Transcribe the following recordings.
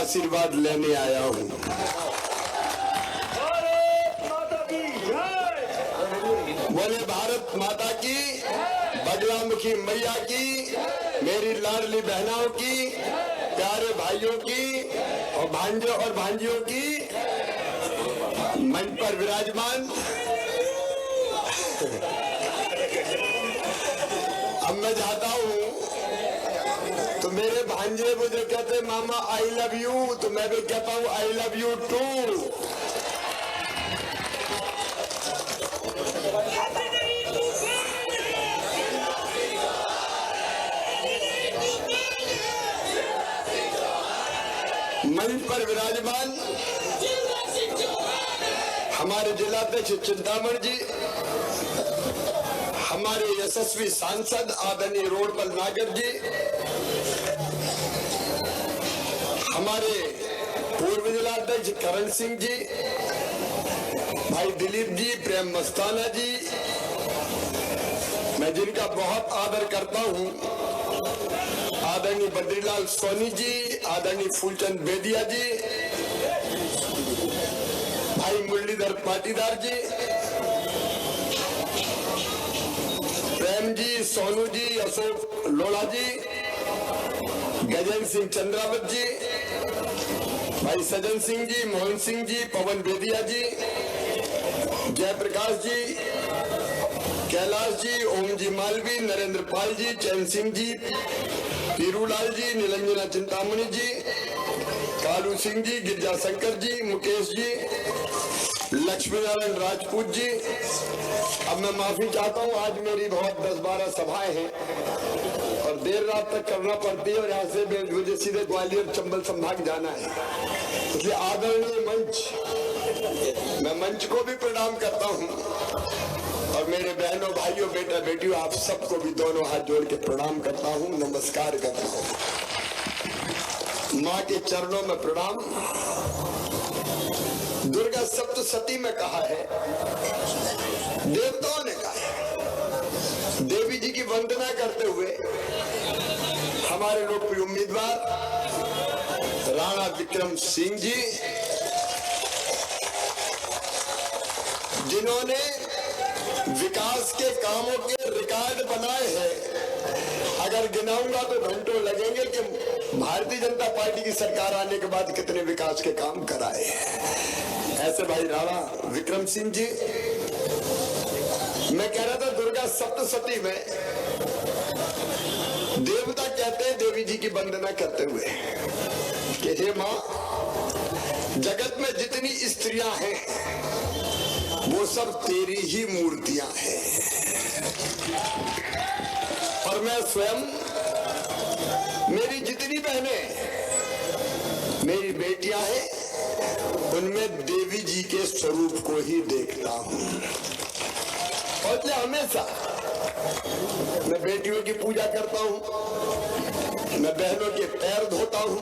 आशीर्वाद लेने आया हूँ। बोले भारत माता की, बगलामुखी मैया की, मेरी लाडली बहनों की, प्यारे भाइयों की और भांजों और भांजियों की, मंच पर विराजमान। अब मैं जाता हूँ तो मेरे भांजे मुझे कहते मामा आई लव यू, तो मैं भी कहता हूँ आई लव यू टू। मंच पर विराजमान हमारे जिलाध्यक्ष चिंतामणि जी, हमारे यशस्वी सांसद आदरणीय रोडपल नागर जी, हमारे पूर्व जिलाध्यक्ष करण सिंह जी, भाई दिलीप जी, प्रेम मस्ताना जी, मैं जिनका बहुत आदर करता हूं, आदरणीय बद्रीलाल सोनी जी, आदरणीय फूलचंद बेदिया जी, भाई मुरलीधर पाटीदार जी, प्रेम जी, सोनू जी, अशोक लोढ़ा जी, गजेंद्र सिंह चंद्रावत जी, भाई सज्जन सिंह जी, मोहन सिंह जी, पवन बेदिया जी, जयप्रकाश जी, कैलाश जी, ओम जी मालवी, नरेंद्र पाल जी, चैन सिंह जी, पीरूलाल जी, निरंजना चिंतामणि जी, कालू सिंह जी, गिरजा शंकर जी, मुकेश जी, लक्ष्मी नारायण राजपूत जी। अब मैं माफी चाहता हूँ, आज मेरी बहुत 10-12 सभाएं हैं और देर रात तक करना पड़ती है और यहाँ से मुझे सीधे ग्वालियर चंबल संभाग जाना है, इसलिए आदरणीय मंच, मैं मंच को भी प्रणाम करता हूँ और मेरे बहनों भाइयों बेटा बेटियों आप सबको भी दोनों हाथ जोड़ के प्रणाम करता हूँ, नमस्कार करता हूँ। माँ के चरणों में प्रणाम। दुर्गा सप्तशती में कहा है, देवताओं ने कहा है, देवी जी की वंदना करते हुए हमारे लोकप्रिय उम्मीदवार राणा विक्रम सिंह जी, जिन्होंने विकास के कामों के रिकॉर्ड बनाए हैं, अगर गिनाऊंगा तो घंटों लगेंगे कि भारतीय जनता पार्टी की सरकार आने के बाद कितने विकास के काम कराए। ऐसे भाई राणा विक्रम सिंह जी, मैं कह रहा था दुर्गा सप्तशती में देवता कहते हैं देवी जी की वंदना करते हुए कि हे माँ, जगत में जितनी स्त्रियां हैं वो सब तेरी ही मूर्तियां हैं और मैं स्वयं, मेरी जितनी बहनें, मेरी बेटियां हैं, उनमें देवी जी के स्वरूप को ही देखता हूं और मैं हमेशा मैं बेटियों की पूजा करता हूं, मैं बहनों के पैर धोता हूं।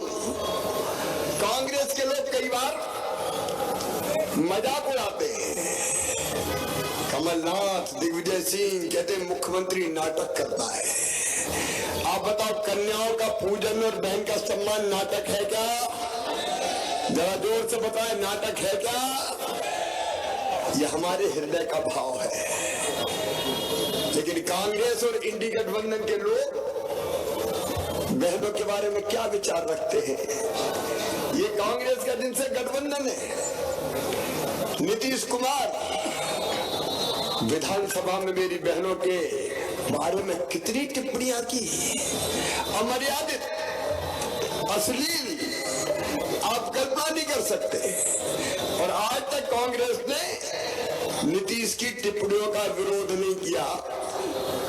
कांग्रेस के लोग कई बार मजाक उड़ाते हैं, कमलनाथ, दिग्विजय सिंह कहते मुख्यमंत्री नाटक करता है। आप बताओ, कन्याओं का पूजन और बहन का सम्मान नाटक है क्या? जरा जोर से बताएं, नाटक है क्या? यह हमारे हृदय का भाव है। लेकिन कांग्रेस और इंडी गठबंधन के लोग बहनों के बारे में क्या विचार रखते हैं? ये कांग्रेस का जिनसे गठबंधन है, नीतीश कुमार विधानसभा में मेरी बहनों के बारे में कितनी टिप्पणियां की, अमर्यादित, अश्लील, आप कल्पना नहीं कर सकते। और आज तक कांग्रेस ने नीतीश की टिप्पणियों का विरोध नहीं किया।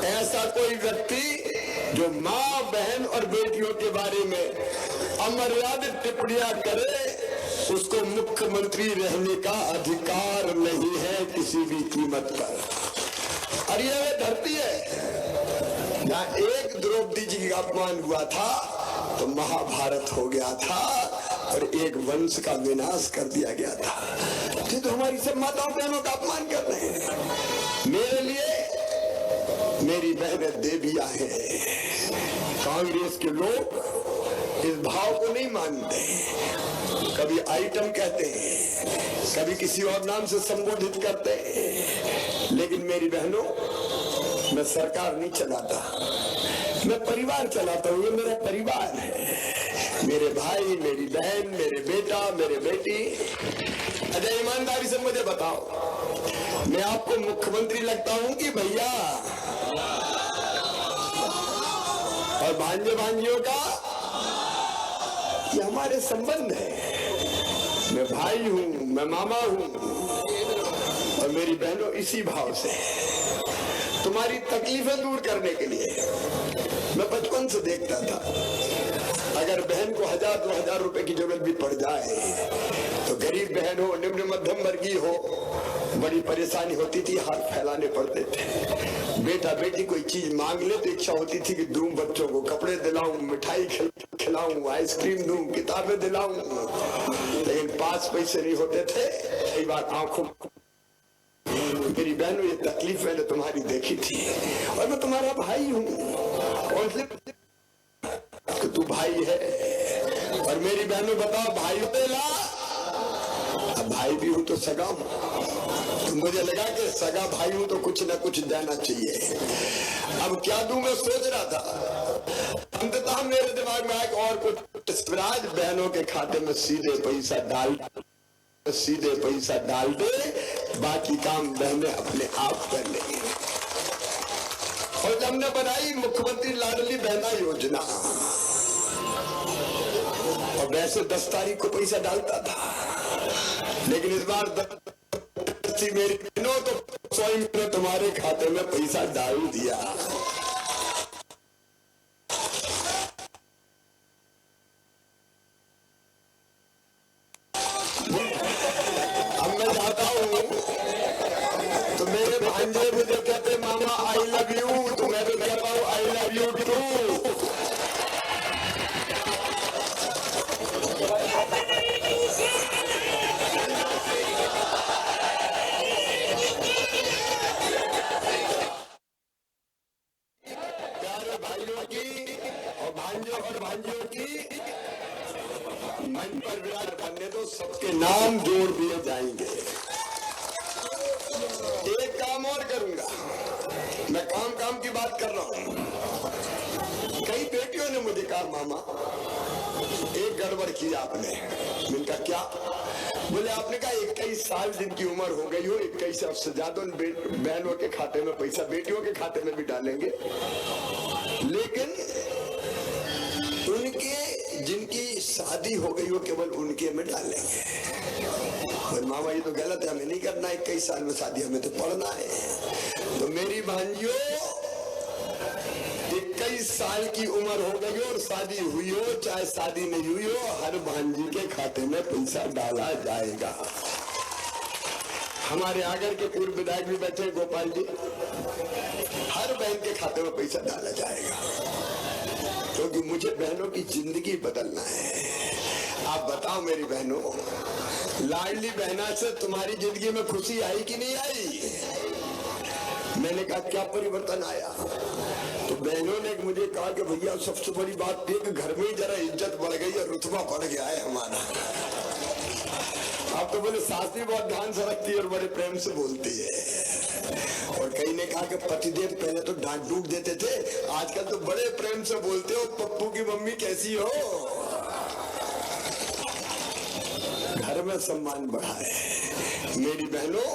ऐसा कोई व्यक्ति जो माँ, बहन और बेटियों के बारे में अमर्यादित टिप्पणियां करे, उसको मुख्यमंत्री रहने का अधिकार नहीं है किसी भी कीमत पर। और यह धरती है जहाँ एक द्रौपदी जी का अपमान हुआ था तो महाभारत हो गया था और एक वंश का विनाश कर दिया गया था। ये तो हमारी सब माताओं बहनों का अपमान कर रहे हैं। मेरे लिए मेरी बहनें देवियां हैं। कांग्रेस के लोग इस भाव को नहीं मानते, कभी आइटम कहते हैं, कभी किसी और नाम से संबोधित करते हैं। लेकिन मेरी बहनों, मैं सरकार नहीं चलाता, मैं परिवार चलाता हूँ। ये मेरा परिवार है, मेरे भाई, मेरी बहन, मेरे बेटा, मेरे बेटी। अच्छा, ईमानदारी से मुझे बताओ, मैं आपको मुख्यमंत्री लगता हूँ कि भैया? और भांजे भांजियों का ये हमारे संबंध है। मैं भाई हूँ, मैं मामा हूँ, और मेरी बहनों इसी भाव से तुम्हारी तकलीफें दूर करने के लिए मैं बचपन से देखता था, अगर बहन को 1000-2000 रुपए की जरूरत भी पड़ जाए तो गरीब बहन हो, निम्न मध्यम वर्गीय हो, बड़ी परेशानी होती थी, हाथ फैलाने पड़ते थे। बेटा बेटी कोई चीज मांग ले तो इच्छा होती थी कि दूं, बच्चों को कपड़े दिलाऊं, मिठाई खिलाऊं, आइसक्रीम दूं, किताबें दिलाऊं, लेकिन 5 पैसे नहीं होते थे। कई बार आंखों, मेरी बहनों, ये तकलीफ मैंने तुम्हारी देखी थी, और मैं तुम्हारा भाई हूँ, और तो तू भाई है। और मेरी बहनों बताओ, भाई पेला, अब भाई भी हूं तो सगा हूं, तो मुझे लगा कि सगा भाई हूं तो कुछ ना कुछ देना चाहिए। अब क्या दूं, मैं सोच रहा था, अंततः मेरे दिमाग में आया और कुछ, स्वराज बहनों के खाते में सीधे पैसा डाल दे, बाकी काम बहनें अपने आप कर लेंगी। और हमने बनाई मुख्यमंत्री लाडली बहना योजना, और वैसे 10 तारीख को पैसा डालता था, लेकिन इस बार मेरी बहनों तो स्वयं ने तुम्हारे खाते में पैसा डाल दिया। अब मैं जाता हूँ तो मेरे भांजे मुझे कहते मामा आई लव यू, तो मैं तो कहता हूँ आई लव यू टू। प्यारे भाइयों की और भांजियों की मन पर विराज करने दो, सबके नाम जोड़ दिए जाएंगे। एक काम और करूंगा, मैं काम की बात कर रहा हूं। कई बेटियों ने मुझे कहा मामा एक गड़बड़ की आपने। मैंने कहा क्या? बोले आपने कहा 21 साल जिनकी उम्र हो गई हो, 21 से ज्यादा बहनों के खाते में पैसा बेटियों के खाते में भी डालेंगे, लेकिन उनके जिनकी शादी हो गई हो केवल उनके में डालेंगे। मामा ये तो गलत है, हमें नहीं करना 21 साल में शादी, हमें तो पढ़ना है। तो मेरी भांजियों, 21 साल की उम्र हो गई हो और शादी हुई हो चाहे शादी नहीं हुई हो, हर भांजी के खाते में पैसा डाला जाएगा। हमारे आगर के पूर्व विधायक भी बैठे गोपाल जी, हर बहन के खाते में पैसा डाला जाएगा, क्योंकि मुझे बहनों की जिंदगी बदलना है। आप बताओ मेरी बहनों, लाडली बहना से तुम्हारी जिंदगी में खुशी आई कि नहीं आई? मैंने कहा क्या परिवर्तन आया? तो बहनों ने मुझे कहा कि भैया सबसे बड़ी बात थी कि घर में ही जरा इज्जत बढ़ गई और रुतबा बढ़ गया है हमारा। आप तो बोले सास भी बहुत ध्यान से रखती है और बड़े प्रेम से बोलती है। और कई ने कहा कि पतिदेव पहले तो डांट डूट देते थे, आजकल तो बड़े प्रेम से बोलते हो, पप्पू की मम्मी कैसी हो? घर में सम्मान बढ़ा है। मेरी बहनों,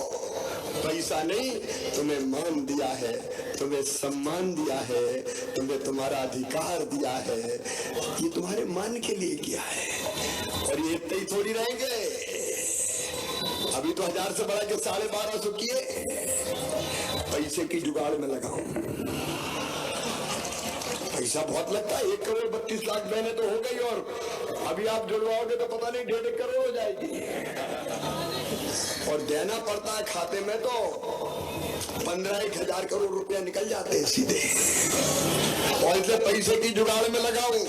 पैसा नहीं, तुम्हें मान दिया है, तुम्हें सम्मान दिया है, तुम्हें तुम्हारा अधिकार दिया है, ये तुम्हारे मान के लिए किया है। और ये इतने ही थोड़ी रहेंगे, अभी तो 1000 से बढ़ा के 1250 किए। पैसे की जुगाड़ में लगाऊं, पैसा बहुत लगता है। 1 करोड़ 32 लाख बहने तो हो गई, और अभी आप जुड़वाओगे तो पता नहीं 1.5 करोड़ हो जाएगी। और देना पड़ता है खाते में तो 15-1000 करोड़ रुपया निकल जाते हैं सीधे। और इसलिए पैसे की जुगाड़ में लगाऊं,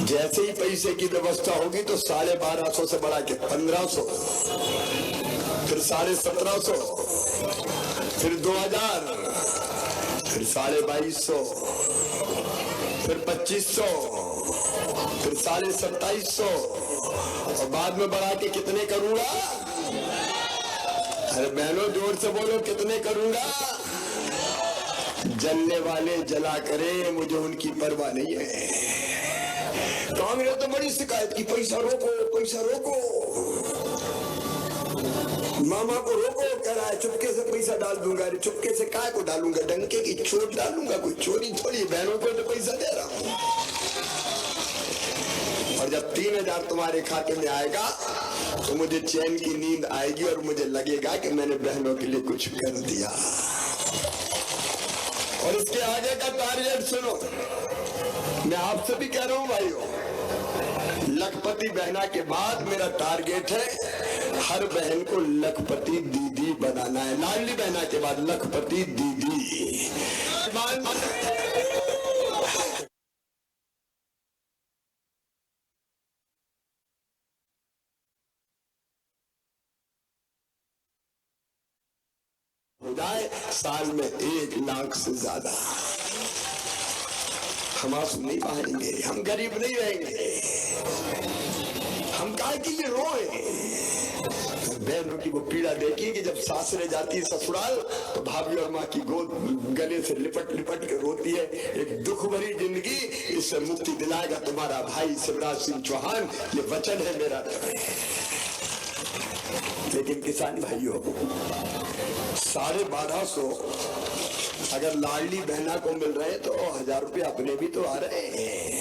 जैसे ही पैसे की व्यवस्था होगी तो 1250 से बढ़ा के 1500, फिर 1750, फिर 2000, फिर 2250, फिर 2500, फिर 27,500 और बाद में बढ़ा के कितने करूंगा? अरे बहनों जोर से बोलो, कितने करूंगा? जलने वाले जला करे, मुझे उनकी परवाह नहीं है। कांग्रेस तो बड़ी शिकायत की, पैसा रोको पैसा रोको, मामा को रोको, कह रहा है चुपके से पैसा डाल दूंगा। अरे चुपके से काय को डालूंगा? डंके की चोट डालूंगा, कोई चोरी थोड़ी, बहनों को तो पैसा दे रहा हूं। और जब 3,000 तुम्हारे खाते में आएगा तो मुझे चैन की नींद आएगी और मुझे लगेगा कि मैंने बहनों के लिए कुछ कर दिया। और इसके आगे का टारगेट सुनो, मैं आपसे भी कह रहा हूं भाइयों, लखपति बहना के बाद मेरा टारगेट है हर बहन को लखपति दीदी बनाना है। लाडली बहना के बाद लखपति दीदी। हो जाए साल में 1 लाख से ज्यादा। हम आंसू नहीं बहाएंगे, हम गरीब नहीं रहेंगे। हम काहे के लिए रोए? बहनों की वो पीड़ा देखी कि जब सासरे जाती है ससुराल तो भाभी और माँ की गोद गले से लिपट लिपट के रोती है। एक दुख भरी जिंदगी, इससे मुक्ति दिलाएगा तुम्हारा भाई शिवराज सिंह चौहान, ये वचन है मेरा। लेकिन किसान भाइयों, 1250 अगर लाडली बहना को मिल रहे तो 1000 रुपये अपने भी तो आ रहे हैं।